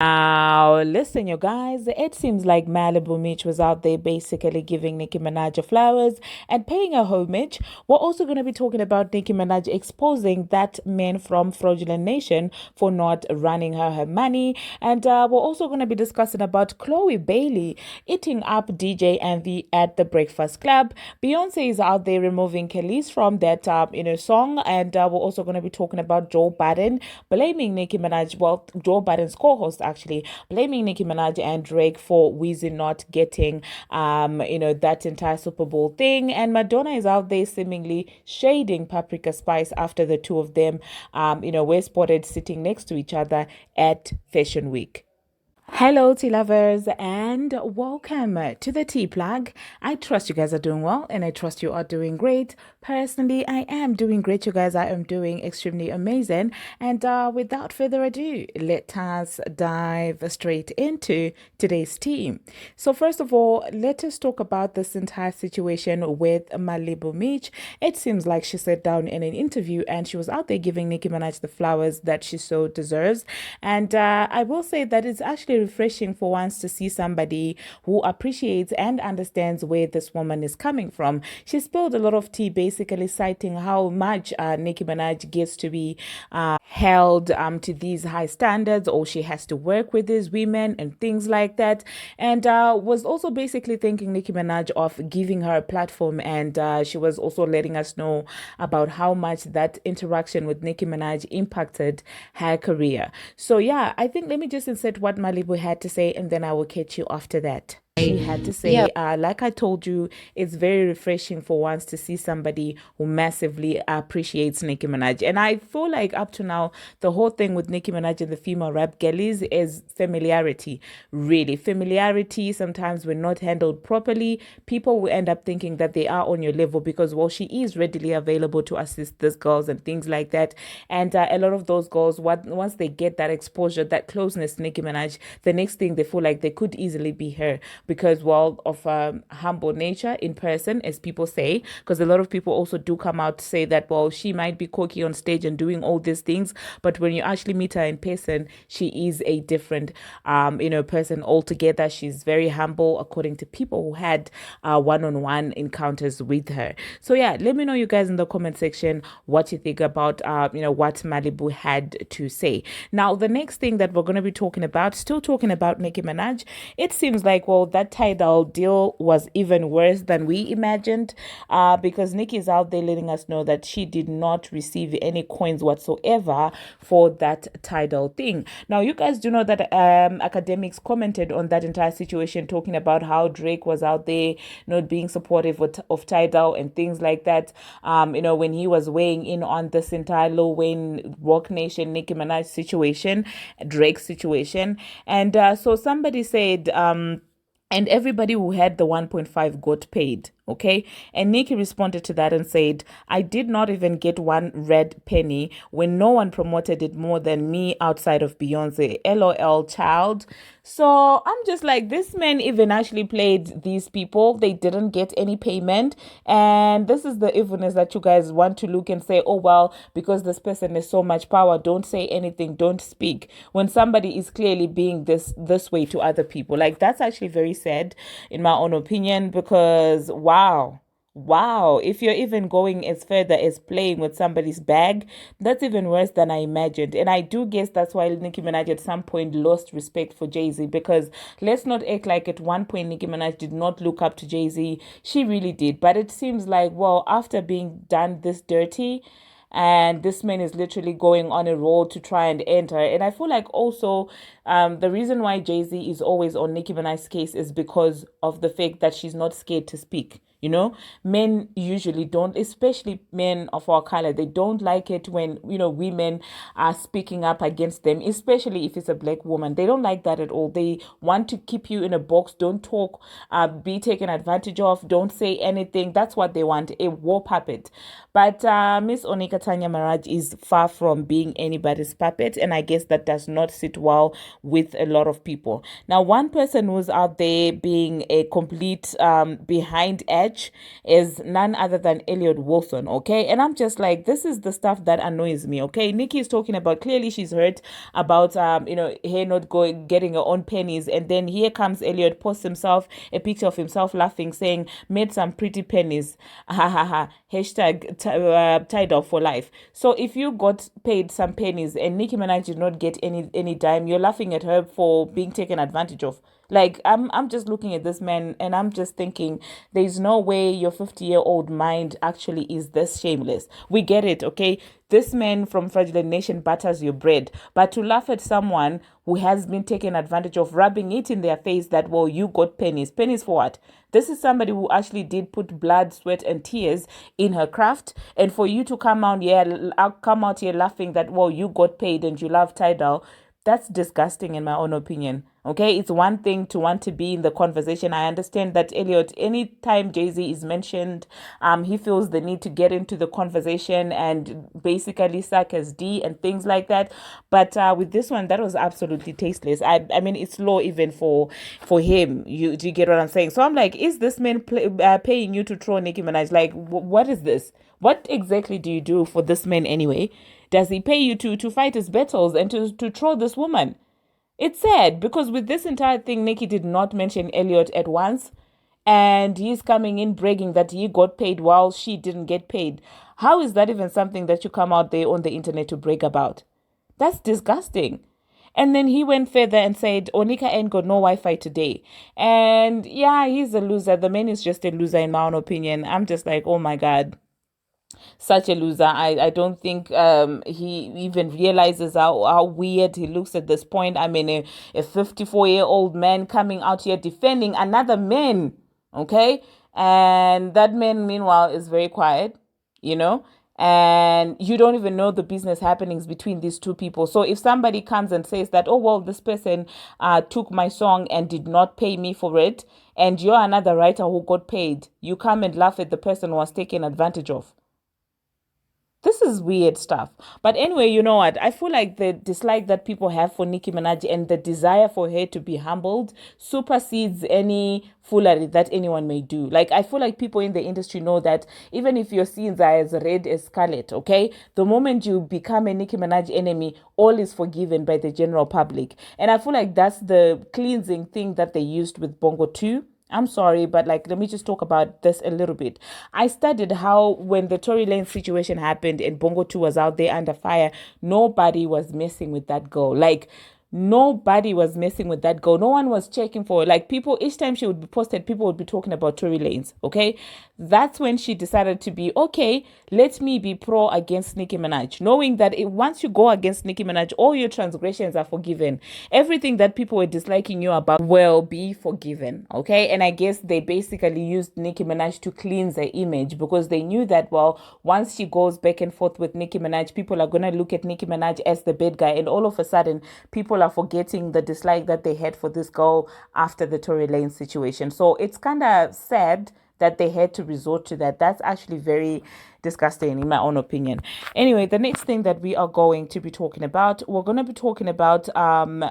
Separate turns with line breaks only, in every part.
Now, listen, you guys, it seems like Malibu Mitch was out there basically giving Nicki Minaj her flowers and paying her homage. We're also going to be talking about Nicki Minaj exposing that man from Fraudulent Nation for not running her money. And we're also going to be discussing about Chloe Bailey eating up DJ Envy at the Breakfast Club. Beyonce is out there removing Kelis from that song. And we're also going to be talking about Joe Budden blaming Nicki Minaj, well, Joe Budden's co-host actually blaming Nicki Minaj and Drake for Weezy not getting that entire Super Bowl thing. And Madonna is out there seemingly shading Paprika Spice after the two of them were spotted sitting next to each other at Fashion Week. Hello, tea lovers, and welcome to the tea plug. I trust you guys are doing well, and I trust you are doing great. Personally, I am doing great, you guys. I am doing extremely amazing. And without further ado, let us dive straight into today's tea. So, first of all, let us talk about this entire situation with Malibu Mitch. It seems like she sat down in an interview and she was out there giving Nicki Minaj the flowers that she so deserves. And I will say that it's actually refreshing for once to see somebody who appreciates and understands where this woman is coming from. She spilled a lot of tea, basically citing how much Nicki Minaj gets to be held to these high standards, or she has to work with these women and things like that. And was also basically thanking Nicki Minaj of giving her a platform. And she was also letting us know about how much that interaction with Nicki Minaj impacted her career. So yeah, I think let me just insert what Malibu had to say, and then I will catch you after that. She had to say, like I told you, it's very refreshing for once to see somebody who massively appreciates Nicki Minaj. And I feel like up to now, the whole thing with Nicki Minaj and the female rap girlies is familiarity. Really, familiarity. Sometimes when not handled properly, people will end up thinking that they are on your level because, well, she is readily available to assist these girls and things like that. And a lot of those girls, once they get that exposure, that closeness to Nicki Minaj, the next thing they feel like they could easily be her because, well, of humble nature in person, as people say, because a lot of people also do come out to say that, well, she might be cocky on stage and doing all these things, but when you actually meet her in person, she is a different, person altogether. She's very humble, according to people who had one-on-one encounters with her. So yeah, let me know, you guys, in the comment section what you think about, what Malibu had to say. Now, the next thing that we're going to be talking about, still talking about Nicki Minaj, it seems like, well, that Tidal deal was even worse than we imagined because Nicki is out there letting us know that she did not receive any coins whatsoever for that Tidal thing. Now, you guys do know that academics commented on that entire situation, talking about how Drake was out there not being supportive of Tidal and things like that, when he was weighing in on this entire Lil Wayne, Rock Nation, Nicki Minaj situation, Drake situation. And so somebody said, and everybody who had the 1.5 got paid. Okay. And Nicki responded to that and said, I did not even get one red penny when no one promoted it more than me outside of Beyonce. LOL, child. So I'm just like, this man even actually played these people. They didn't get any payment. And this is the evilness that you guys want to look and say, oh, well, because this person has so much power, don't say anything, don't speak. When somebody is clearly being this way to other people. Like, that's actually very sad, in my own opinion, because wow, if you're even going as further as playing with somebody's bag, that's even worse than I imagined. And I do guess that's why Nicki Minaj at some point lost respect for Jay-Z, because let's not act like at one point Nicki Minaj did not look up to Jay-Z. She really did. But it seems like, well, after being done this dirty, and this man is literally going on a roll to try and enter. And I feel like also the reason why Jay-Z is always on Nicki Minaj's case is because of the fact that she's not scared to speak. You know, men usually don't, especially men of our color, they don't like it when, women are speaking up against them, especially if it's a black woman. They don't like that at all. They want to keep you in a box. Don't talk, be taken advantage of. Don't say anything. That's what they want, a war puppet. But Miss Onika Tanya Maraj is far from being anybody's puppet. And I guess that does not sit well with a lot of people. Now, one person who's out there being a complete behind edge Mitch is none other than Elliot Wilson, okay? And I'm just like, this is the stuff that annoys me, okay? Nicki is talking about, clearly she's hurt about, her not going, getting her own pennies. And then here comes Elliot, posts himself, a picture of himself laughing, saying, made some pretty pennies. Ha ha ha. Hashtag Tidal for life. So if you got paid some pennies and Nicki Minaj did not get any dime, you're laughing at her for being taken advantage of. Like I'm just looking at this man and I'm just thinking there's no way your 50-year-old mind actually is this shameless. We get it, okay? This man from Fraudulent Nation butters your bread, but to laugh at someone who has been taken advantage of, rubbing it in their face that, well, you got pennies. Pennies for what? This is somebody who actually did put blood, sweat, and tears in her craft, and for you to come out here laughing that, well, you got paid and you love Tidal. That's disgusting in my own opinion. Okay, it's one thing to want to be in the conversation. I understand that Elliot, anytime Jay-Z is mentioned, he feels the need to get into the conversation and basically suck as D and things like that. But with this one, that was absolutely tasteless. I mean, it's low even for him. Do you get what I'm saying? So I'm like, is this man paying you to troll Nicki Minaj? Like, what is this? What exactly do you do for this man anyway? Does he pay you to fight his battles and to troll this woman? It's sad because with this entire thing, Nicki did not mention Elliot at once. And he's coming in bragging that he got paid while she didn't get paid. How is that even something that you come out there on the internet to brag about? That's disgusting. And then he went further and said, Onika ain't got no Wi-Fi today. And yeah, he's a loser. The man is just a loser in my own opinion. I'm just like, oh my God. Such a loser. I don't think he even realizes how weird he looks at this point. I mean, a 54-year-old man coming out here defending another man, okay? And that man, meanwhile, is very quiet, you know? And you don't even know the business happenings between these two people. So if somebody comes and says that, oh, well, this person took my song and did not pay me for it, and you're another writer who got paid, you come and laugh at the person who was taken advantage of. This is weird stuff. But anyway, you know what? I feel like the dislike that people have for Nicki Minaj and the desire for her to be humbled supersedes any foolery that anyone may do. Like, I feel like people in the industry know that even if your sins are as red as scarlet, okay, the moment you become a Nicki Minaj enemy, all is forgiven by the general public. And I feel like that's the cleansing thing that they used with Bongo 2. I'm sorry, but like, let me just talk about this a little bit. I studied how when the Tory Lane situation happened and Bongo 2 was out there under fire, nobody was messing with that girl. Like, nobody was messing with that girl. No one was checking for her. Like, people, each time she would be posted, people would be talking about Tory Lanez, okay? That's when she decided to be, okay, let me be pro against Nicki Minaj, knowing that once you go against Nicki Minaj, all your transgressions are forgiven. Everything that people were disliking you about will be forgiven, okay? And I guess they basically used Nicki Minaj to cleanse her image because they knew that, well, once she goes back and forth with Nicki Minaj, people are going to look at Nicki Minaj as the bad guy. And all of a sudden, people are forgetting the dislike that they had for this girl after the Tory Lane situation. So it's kind of sad that they had to resort to that. That's actually very disgusting in my own opinion. Anyway, the next thing that we are going to be talking about, we're going to be talking about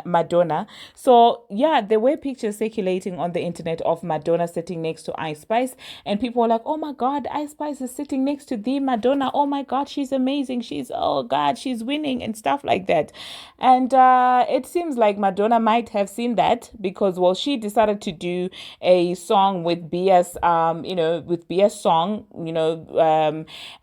Madonna. So yeah, there were pictures circulating on the internet of Madonna sitting next to Ice Spice, and people were like, oh my God, Ice Spice is sitting next to the Madonna. Oh my God, she's amazing. Oh God, she's winning and stuff like that. And it seems like Madonna might have seen that because, well, she decided to do a song with BS, with BS song,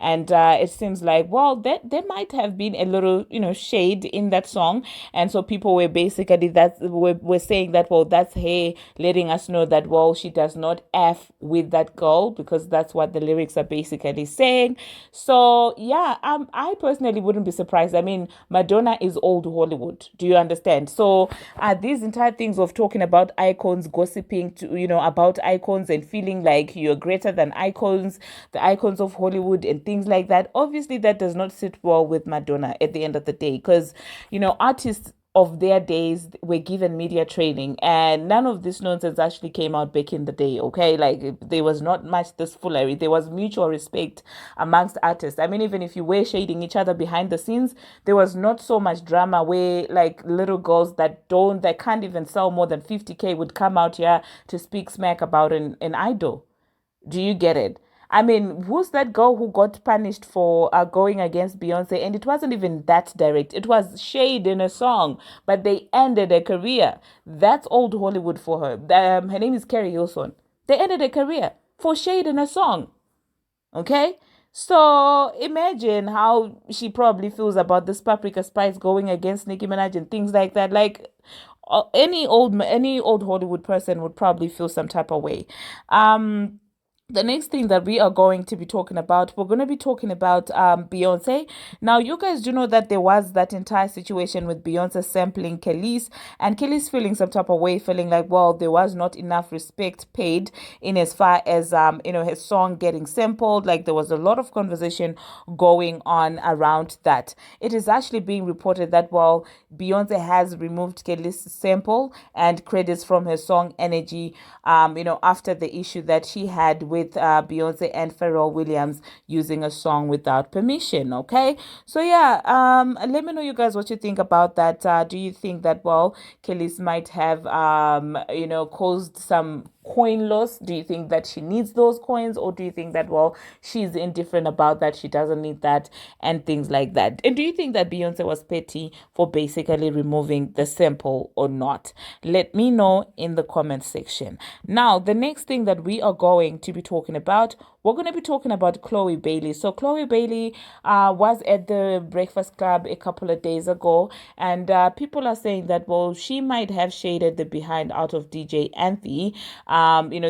and it seems like, well, there might have been a little, shade in that song. And so people were basically, we're saying that, well, that's her letting us know that, well, she does not F with that girl, because that's what the lyrics are basically saying. So yeah, I personally wouldn't be surprised. I mean, Madonna is old Hollywood. Do you understand? So these entire things of talking about icons, gossiping about icons and feeling like you're greater than icons, the icons of Hollywood and things like that, obviously that does not sit well with Madonna at the end of the day, because artists of their days were given media training, and none of this nonsense actually came out back in the day, okay? Like, there was not much this foolery. There was mutual respect amongst artists. I mean, even if you were shading each other behind the scenes, there was not so much drama where, like, little girls that can't even sell more than 50K would come out here to speak smack about an idol. Do you get it? I mean, who's that girl who got punished for going against Beyonce? And it wasn't even that direct. It was shade in a song, but they ended her career. That's old Hollywood for her. Her name is Keri Wilson. They ended her career for shade in a song. Okay? So imagine how she probably feels about this Paprika Spice going against Nicki Minaj and things like that. Like any old Hollywood person would probably feel some type of way. The next thing that we are going to be talking about, we're going to be talking about Beyonce. Now, you guys do know that there was that entire situation with Beyonce sampling Kelis, and Kelis feeling some type of way, feeling like, well, there was not enough respect paid in as far as his song getting sampled. Like, there was a lot of conversation going on around that. It is actually being reported that, well, Beyonce has removed Kelis' sample and credits from her song Energy, after the issue that she had with Beyonce and Pharrell Williams using a song without permission. Okay, so yeah, let me know, you guys, what you think about that. Do you think that, well, Kelis might have caused some coin loss? Do you think that she needs those coins, or do you think that, well, she's indifferent about that, she doesn't need that, and things like that? And do you think that Beyonce was petty for basically removing the sample or not? Let me know in the comment section. Now, the next thing that we are going to be talking about, we're going to be talking about Chloe Bailey. So Chloe Bailey was at the Breakfast Club a couple of days ago, and people are saying that, well, she might have shaded the behind out of DJ Anthe.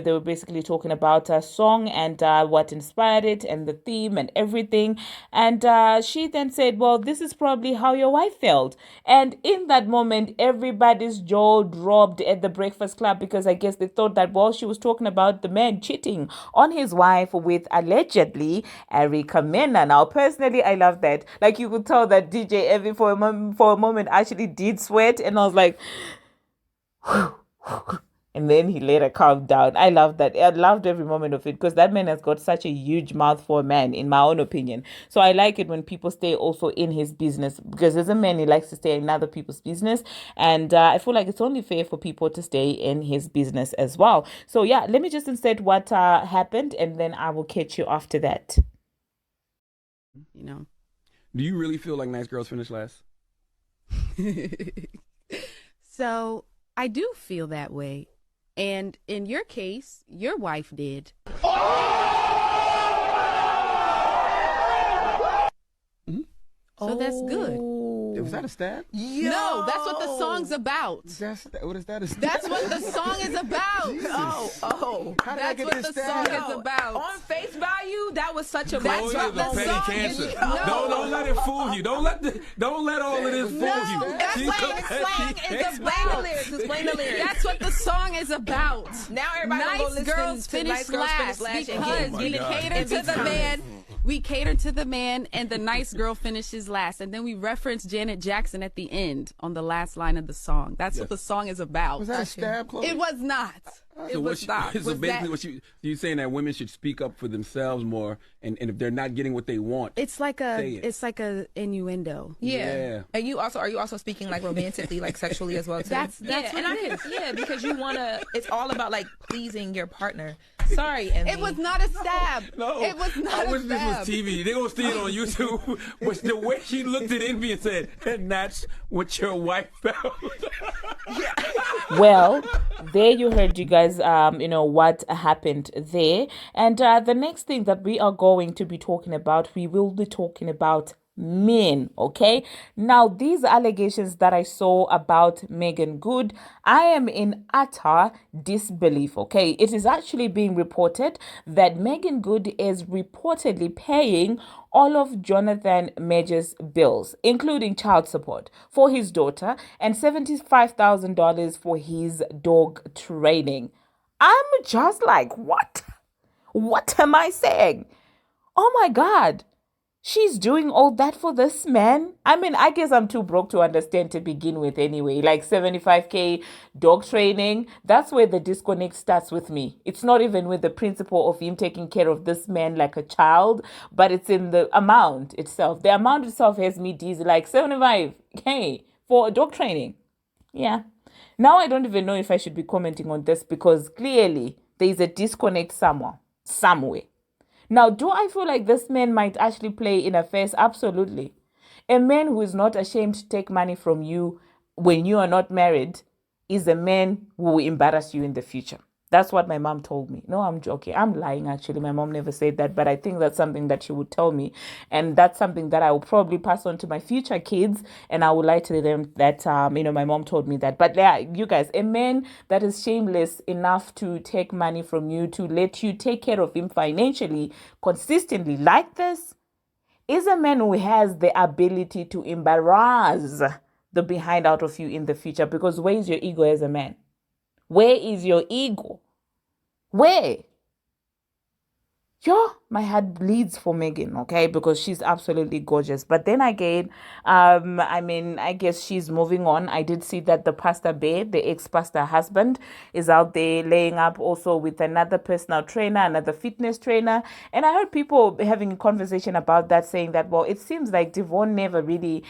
They were basically talking about her song and what inspired it and the theme and everything. And she then said, well, this is probably how your wife felt. And in that moment, everybody's jaw dropped at the Breakfast Club, because I guess they thought that, well, she was talking about the man cheating on his wife with allegedly Erica Mena. Now, personally, I love that. Like, you could tell that DJ Evie for a moment actually did sweat, and I was like, and then he later calmed down. I love that. I loved every moment of it, because that man has got such a huge mouth for a man, in my own opinion. So I like it when people stay also in his business, because as a man, he likes to stay in other people's business. And I feel like it's only fair for people to stay in his business as well. So yeah, let me just insert what happened, and then I will catch you after that.
Do you really feel like nice girls finish last?
So I do feel that way. And in your case, your wife did.
Mm-hmm.
So that's good.
Was that a stab?
Yo! No, that's what the song's about.
What is that? A stab?
That's what the song is about.
How did I get this stab?
That's what the song is about.
On face value, that was such a
Chloe
that's
is a petty cancer. Don't let it fool you. Don't let all of this fool you.
That's
She's
what
a
the
petty
song is
cancer.
about.
Explain the lyrics.
That's what the song is about.
Now everybody go
Nice
listen
girls
to
finish
Nice Girls
last
Finish Last
because
and
we
God.
cater to the man. We cater to the man, and the nice girl finishes last. And then we reference Janet Jackson at the end on the last line of the song. That's what the song is about.
Was that a stab, Chloe?
It was not. It was not.
So
Was
basically,
that-
you're saying that women should speak up for themselves more, and if they're not getting what they want,
It's like
say it.
it's like a innuendo.
Yeah. And are you also speaking like romantically, like sexually as well too?
That's
yeah,
what
and
it is.
Yeah, because you wanna. It's all about like pleasing your partner. Sorry, Envy.
It was not a stab.
No,
It was not
I wish
a
this was
stab.
TV. They're going to see it on YouTube. But the way she looked at Envy and said, and that's what your wife felt.
Well, there you heard, you guys, what happened there. And the next thing that we are going to be talking about, we will be talking about men. Okay, now these allegations that I saw about Megan Good, I am in utter disbelief. Okay, it is actually being reported that Megan Good is reportedly paying all of Jonathan Major's bills, including child support for his daughter and $75,000 for his dog training. I'm just like, what? What am I saying? Oh my God. She's doing all that for this man? I mean, I guess I'm too broke to understand to begin with anyway. Like 75K dog training, that's where the disconnect starts with me. It's not even with the principle of him taking care of this man like a child, but it's in the amount itself. The amount itself has me dizzy, like 75K for dog training. Yeah. Now I don't even know if I should be commenting on this, because clearly there is a disconnect somewhere. somewhere. Now, do I feel like this man might actually play in affairs? Absolutely. A man who is not ashamed to take money from you when you are not married is a man who will embarrass you in the future. That's what my mom told me. No, I'm joking. I'm lying, actually. My mom never said that, but I think that's something that she would tell me. And that's something that I will probably pass on to my future kids. And I will lie to them that, my mom told me that. But yeah, you guys, a man that is shameless enough to take money from you, to let you take care of him financially, consistently like this, is a man who has the ability to embarrass the behind out of you in the future. Because where is your ego as a man? Where is your ego? Where? My heart bleeds for Megan, okay, because she's absolutely gorgeous. But then again, I guess she's moving on. I did see that the Pastor Bear, the ex-pastor husband, is out there laying up also with another personal trainer, another fitness trainer. And I heard people having a conversation about that, saying that, well, it seems like Devon never really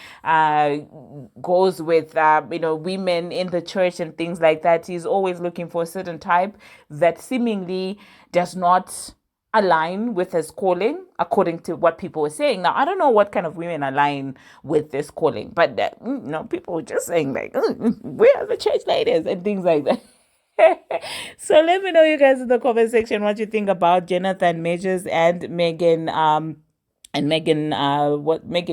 goes with, women in the church and things like that. He's always looking for a certain type that seemingly does not align with his calling, according to what people were saying. Now, I don't know what kind of women align with this calling, but people were just saying like, where are the church ladies and things like that. So let me know, you guys, in the comment section what you think about Jonathan Majors and Megan Megan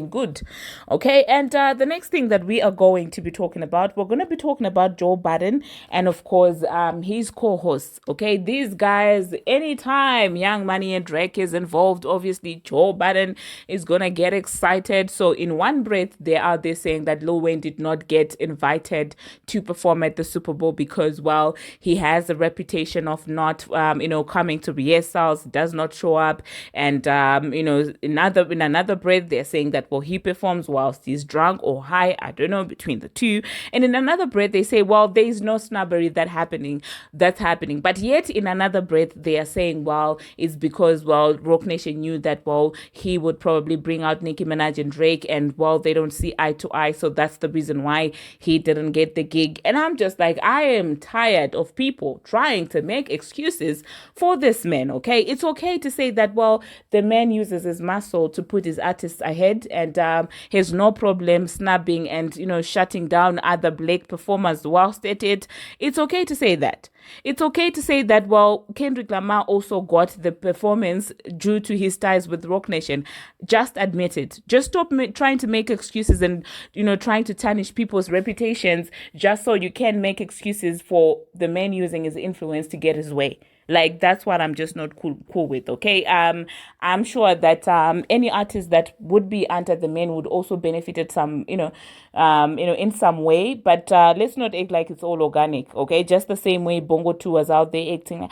Good. Okay, and the next thing that we are going to be talking about, we're going to be talking about Joe Budden and of course his co-hosts. Okay, these guys, anytime Young Money and Drake is involved, obviously Joe Budden is gonna get excited. So in one breath they are there saying that Lil Wayne did not get invited to perform at the Super Bowl because, well, he has a reputation of not coming to rehearsals, does not show up, and in another breath, they're saying that, well, he performs whilst he's drunk or high, I don't know, between the two. And in another breath, they say, well, there is no snobbery that's happening. But yet, in another breath, they are saying, well, it's because, well, Rock Nation knew that, well, he would probably bring out Nicki Minaj and Drake, and, well, they don't see eye to eye, so that's the reason why he didn't get the gig. And I'm just like, I am tired of people trying to make excuses for this man, okay? It's okay to say that, well, the man uses his muscle to put his artists ahead and has no problem snubbing and shutting down other black performers whilst at it. It's okay to say that. It's okay to say that, well, Kendrick Lamar also got the performance due to his ties with Rock Nation. Just admit it. Just stop trying to make excuses and trying to tarnish people's reputations just so you can make excuses for the man using his influence to get his way. Like, that's what I'm just not cool with, okay? I'm sure that any artist that would be under the man would also benefited some, in some way. But let's not act like it's all organic, okay? Just the same way Bongo 2 was out there acting like,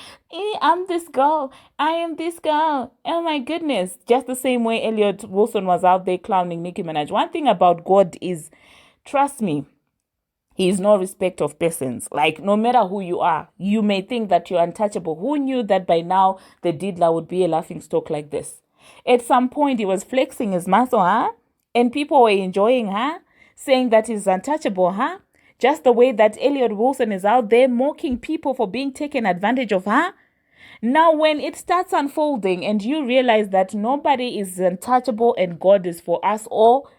I'm this girl, I am this girl, oh my goodness. Just the same way Elliot Wilson was out there clowning Nicki Minaj. One thing about God is, trust me, He is no respect of persons. Like, no matter who you are, you may think that you're untouchable. Who knew that by now the diddler would be a laughing stock like this? At some point, he was flexing his muscle, huh? And people were enjoying, huh? Saying that he's untouchable, huh? Just the way that Elliot Wilson is out there mocking people for being taken advantage of, huh? Now, when it starts unfolding and you realize that nobody is untouchable and God is for us all,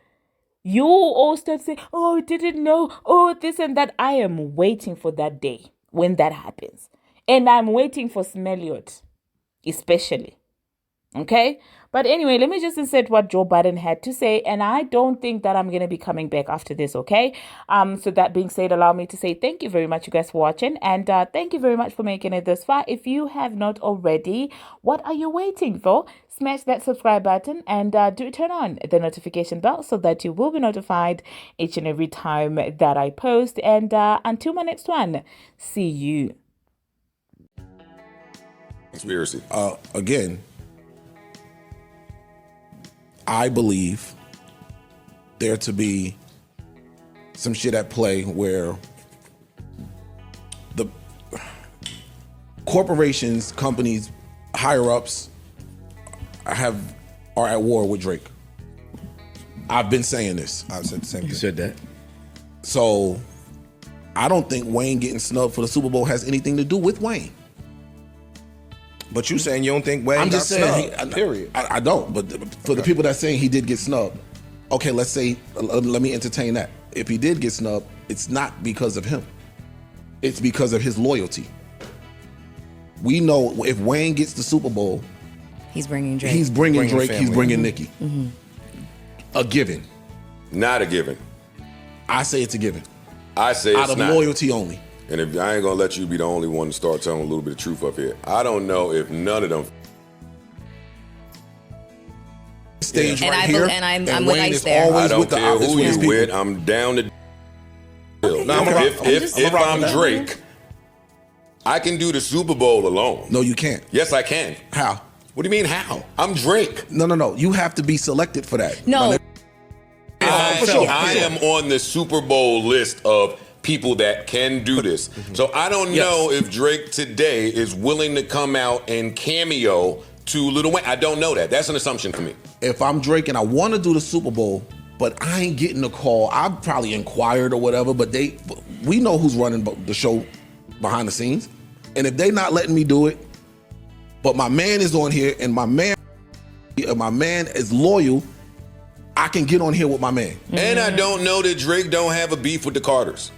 you all start saying, oh, I didn't know, oh, this and that. I am waiting for that day when that happens. And I'm waiting for Elliot, especially. Okay? But anyway, let me just insert what Joe Budden had to say. And I don't think that I'm going to be coming back after this, okay? So that being said, allow me to say thank you very much, you guys, for watching. And thank you very much for making it this far. If you have not already, what are you waiting for? Smash that subscribe button and do turn on the notification bell so that you will be notified each and every time that I post. And until my next one, see you.
Conspiracy. Again, I believe there to be some shit at play where the corporations, companies, higher ups are at war with Drake. I've been saying this.
I've said the same thing.
You said that.
So I don't think Wayne getting snubbed for the Super Bowl has anything to do with Wayne.
But you saying you don't think Wayne
I'm
got
just saying,
snubbed, period.
I don't. But for the people that saying he did get snubbed, okay, let's say, let me entertain that. If he did get snubbed, it's not because of him. It's because of his loyalty. We know if Wayne gets the Super Bowl,
He's bringing Drake.
he's bringing Drake,
family.
he's bringing Nicki. A given.
Not a given.
I say it's a given.
I say it's
Out of
not.
loyalty only.
And if I ain't gonna let you be the only one to start telling a little bit of truth up here. I don't know if none of them
Stage
And
right
I
here,
bel- and I'm with
Wayne
Ice
is
there.
always
I don't
with the
care who
his
you
people.
with. I'm down to.
No, I'm rock-
If
rock
I'm
with that.
Drake, I can do the Super Bowl alone.
No, you can't.
Yes, I can.
How?
What do you mean how? I'm Drake.
No. You have to be selected for that.
No.
I,
for sure.
I am on the Super Bowl list of people that can do this. So I don't know if Drake today is willing to come out and cameo to Lil Wayne. I don't know that. That's an assumption for me.
If I'm Drake and I want to do the Super Bowl, but I ain't getting a call, I've probably inquired or whatever, but we know who's running the show behind the scenes. And if they not letting me do it, but my man is on here and my man is loyal, I can get on here with my man.
And I don't know that Drake don't have a beef with the Carters.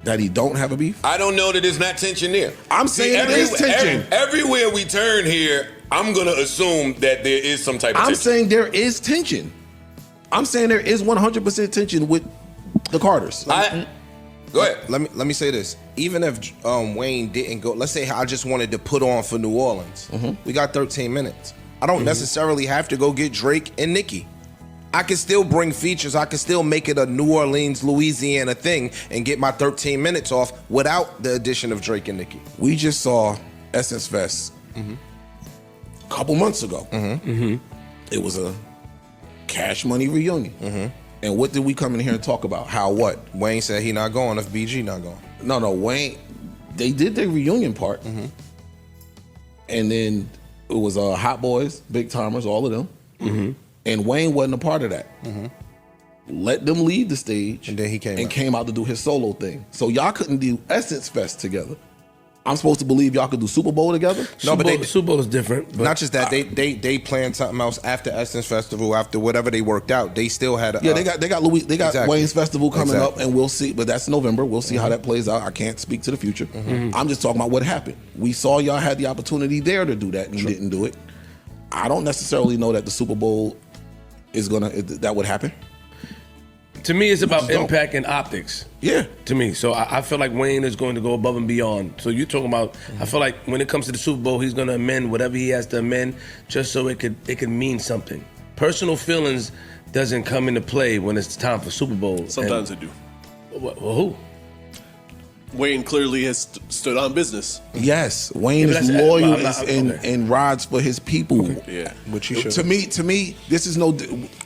That he don't have a beef?
I don't know that there's not tension there.
I'm saying there is tension.
Everywhere we turn here, I'm going to assume that there is some type of
I'm
tension.
saying there is tension. I'm saying there is 100% tension with the Carters.
Go ahead.
Let me say this. Even if Wayne didn't go, let's say I just wanted to put on for New Orleans. We got 13 minutes. I don't necessarily have to go get Drake and Nicki. I can still bring features. I can still make it a New Orleans, Louisiana thing and get my 13 minutes off without the addition of Drake and Nicki.
We just saw Essence Fest a couple months ago. It was a Cash Money reunion. And what did we come in here and talk about? How what?
Wayne said he not going if BG not going.
No, Wayne, they did their reunion part. And then it was Hot Boys, Big Timers, all of them. And Wayne wasn't a part of that. Let them leave the stage.
And then he
came out to do his solo thing. So y'all couldn't do Essence Fest together. I'm supposed to believe y'all could do Super Bowl together?
No, but
Super Bowl is different. But
not just that, they planned something else after Essence Festival, after whatever they worked out. They still had
they got
Exactly.
Wayne's Festival coming up,
Exactly.
and we'll see. But that's November. We'll see how that plays out. I can't speak to the future. I'm just talking about what happened. We saw y'all had the opportunity there to do that, and you didn't do it. I don't necessarily know that the Super Bowl that would happen.
to me, it's about
Just don't.
impact and optics.
Yeah.
To me. So I feel like Wayne is going to go above and beyond. So you're talking about, I feel like when it comes to the Super Bowl, he's going to amend whatever he has to amend just so it could mean something. Personal feelings doesn't come into play when it's time for Super Bowl.
Sometimes it do.
Well, who?
Wayne clearly has stood on business.
Yes, Wayne
Yeah, but
is
that's-
loyal
I'm not-
and rides for his people.
Yeah.
Which he should.
To me, this is no.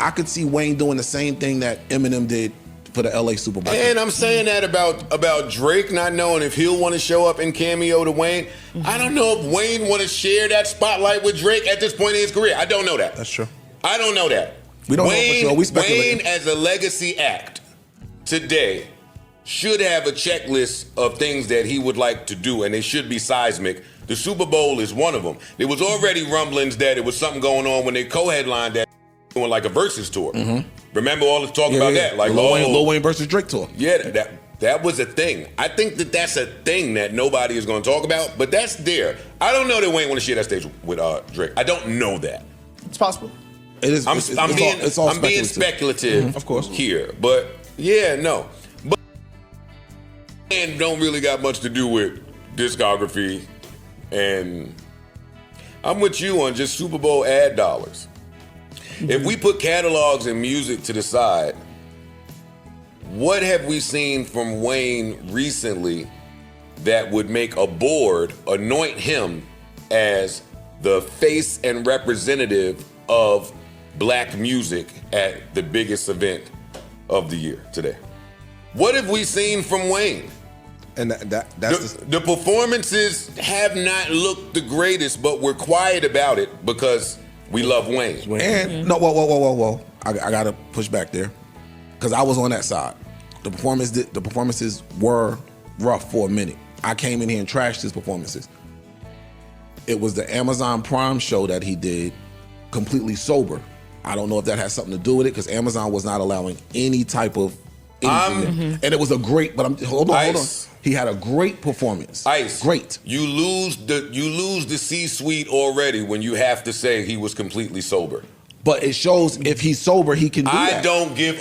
I could see Wayne doing the same thing that Eminem did for the LA Super Bowl.
And I'm saying that about Drake not knowing if he'll want to show up and cameo to Wayne. I don't know if Wayne want to share that spotlight with Drake at this point in his career. I don't know that.
That's true.
I don't know that.
We don't know for sure. We speculating.
Wayne as a legacy act today should have a checklist of things that he would like to do, and they should be seismic. The Super Bowl is one of them. There was already rumblings that there was something going on when they co-headlined that doing like a Versus tour. Remember all the talk about that? Like
Lil Wayne versus Drake tour.
Yeah, that was a thing. I think that's a thing that nobody is going to talk about, but that's there. I don't know that Wayne want to share that stage with Drake. I don't know that.
It's possible.
It is.
I'm being speculative,
of course,
here, but yeah, no. But and don't really got much to do with discography, and I'm with you on just Super Bowl ad dollars. If we put catalogs and music to the side, what have we seen from Wayne recently that would make a board anoint him as the face and representative of black music at the biggest event of the year today? What have we seen from Wayne?
And that's
the performances have not looked the greatest, but we're quiet about it because we love Wayne.
And no, whoa. I gotta push back there because I was on that side. The performances were rough for a minute. I came in here and trashed his performances. It was the Amazon Prime show that he did completely sober. I don't know if that has something to do with it because Amazon was not allowing any type of anything. And it was a great, but hold on. He had a great performance.
Ice.
Great.
You lose the C-suite already when you have to say he was completely sober.
But it shows if he's sober, he can do that.
I don't give